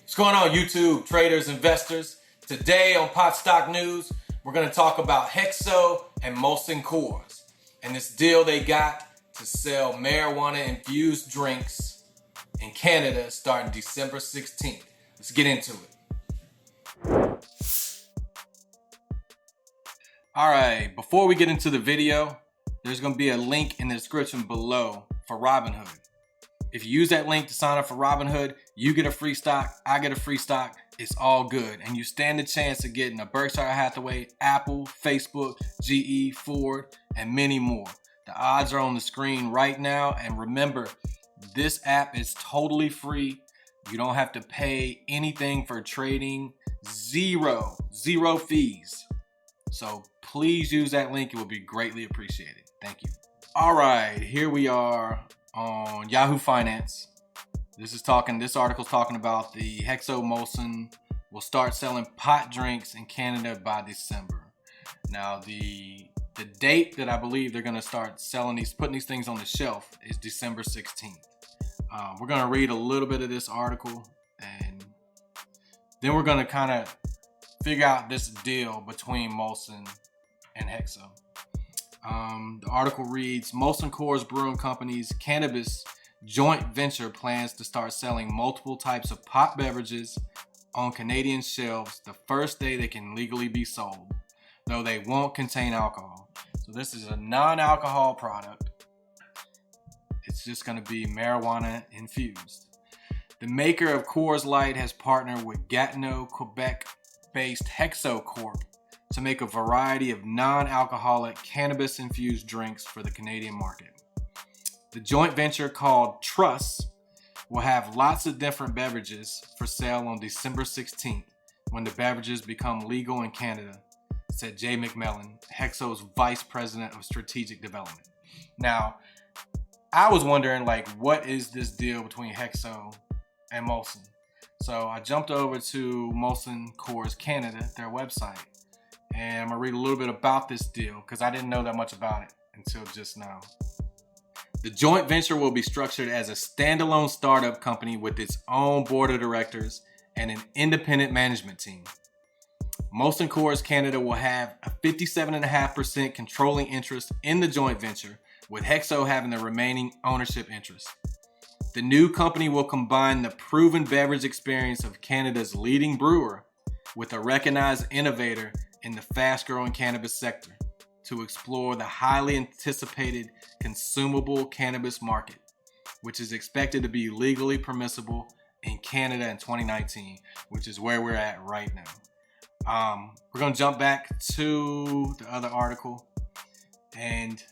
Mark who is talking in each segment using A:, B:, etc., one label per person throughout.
A: What's going on, YouTube traders, investors? Today on Pot Stock News, we're going to talk about HEXO and Molson Coors and this deal they got to sell marijuana-infused drinks in Canada starting December 16th. Let's get into it. All right, before we get into the video, there's going to be a link in the description below for Robinhood. If you use that link to sign up for Robinhood, you get a free stock, I get a free stock, it's all good. And you stand a chance of getting a Berkshire Hathaway, Apple, Facebook, GE, Ford, and many more. The odds are on the screen right now. And remember, this app is totally free. You don't have to pay anything for trading, zero fees. So please use that link, it will be greatly appreciated. Thank you. All right, here we are on Yahoo Finance. This article's talking about the HEXO Molson will start selling pot drinks in Canada by December. Now the date that I believe they're going to start putting these things on the shelf is December 16th. We're going to read a little bit of this article and then we're going to kind of figure out this deal between Molson and HEXO. The article reads, Molson Coors Brewing Company's cannabis joint venture plans to start selling multiple types of pot beverages on Canadian shelves the first day they can legally be sold, though they won't contain alcohol. So this is a non-alcohol product. It's just going to be marijuana infused. The maker of Coors Light has partnered with Gatineau, Quebec-based HEXO Corp to make a variety of non-alcoholic cannabis-infused drinks for the Canadian market. The joint venture, called Truss, will have lots of different beverages for sale on December 16th when the beverages become legal in Canada, said Jay McMillan, HEXO's Vice President of Strategic Development. Now, I was wondering, what is this deal between HEXO and Molson? So I jumped over to Molson Coors Canada, their website, and I'm gonna read a little bit about this deal because I didn't know that much about it until just now. The joint venture will be structured as a standalone startup company with its own board of directors and an independent management team. Molson Coors Canada will have a 57.5% controlling interest in the joint venture, with HEXO having the remaining ownership interest. The new company will combine the proven beverage experience of Canada's leading brewer with a recognized innovator in the fast-growing cannabis sector to explore the highly anticipated consumable cannabis market, which is expected to be legally permissible in Canada in 2019, which is where we're at right now. We're going to jump back to the other article, and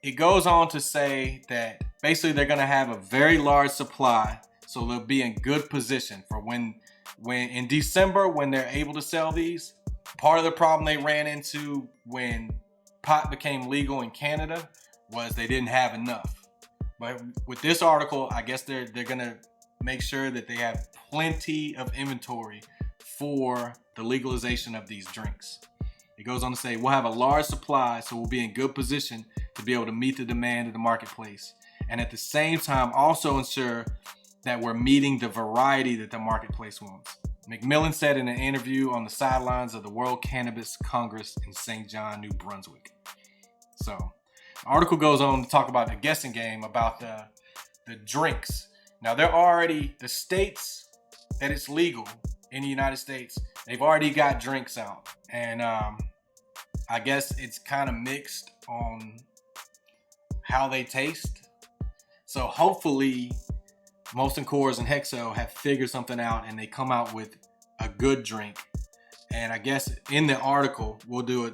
A: it goes on to say that basically they're going to have a very large supply, so they'll be in good position for when in December, when they're able to sell these. Part of the problem they ran into when pot became legal in Canada was they didn't have enough. But with this article, I guess they're going to make sure that they have plenty of inventory for the legalization of these drinks. It goes on to say, we'll have a large supply, so we'll be in good position to be able to meet the demand of the marketplace. And at the same time, also ensure that we're meeting the variety that the marketplace wants. McMillan said in an interview on the sidelines of the World Cannabis Congress in St. John, New Brunswick. So the article goes on to talk about the guessing game about the drinks. Now the states that it's legal in the United States, they've already got drinks out. And I guess it's kind of mixed on how they taste. So hopefully Molson Coors and HEXO have figured something out and they come out with a good drink. And I guess in the article, we'll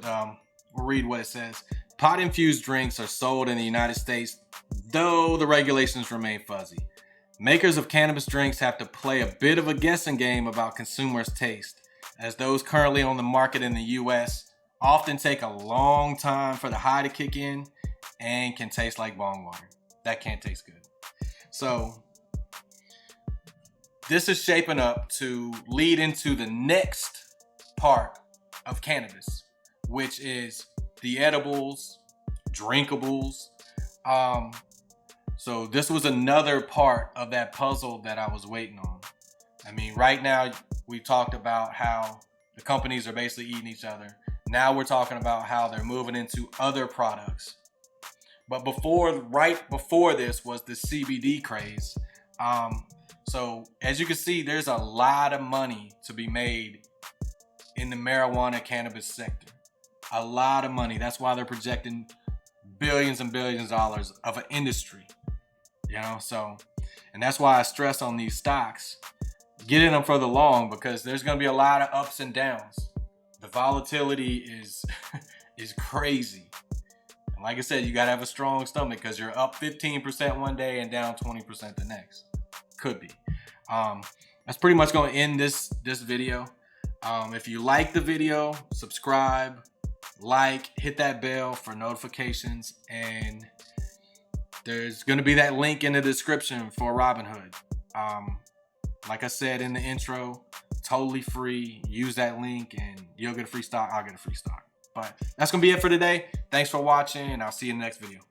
A: read what it says. Pot infused drinks are sold in the United States, though the regulations remain fuzzy. Makers of cannabis drinks have to play a bit of a guessing game about consumers' taste, as those currently on the market in the US often take a long time for the high to kick in and can taste like bong water. That can't taste good. So this is shaping up to lead into the next part of cannabis, which is the edibles, drinkables. So this was another part of that puzzle that I was waiting on. I mean, right now we talked about how the companies are basically eating each other. Now we're talking about how they're moving into other products. But right before this was the CBD craze. So as you can see, there's a lot of money to be made in the marijuana cannabis sector. A lot of money. That's why they're projecting billions and billions of dollars of an industry. So, and that's why I stress on these stocks. Get in them for the long, because there's going to be a lot of ups and downs. The volatility is is crazy. And like I said, you got to have a strong stomach, because you're up 15% one day and down 20% the next. Could be. That's pretty much going to end this video. If you like the video, subscribe, hit that bell for notifications, and there's going to be that link in the description for Robinhood. Like I said in the intro, totally free. Use that link and you'll get a free stock. I'll get a free stock. But that's going to be it for today. Thanks for watching, and I'll see you in the next video.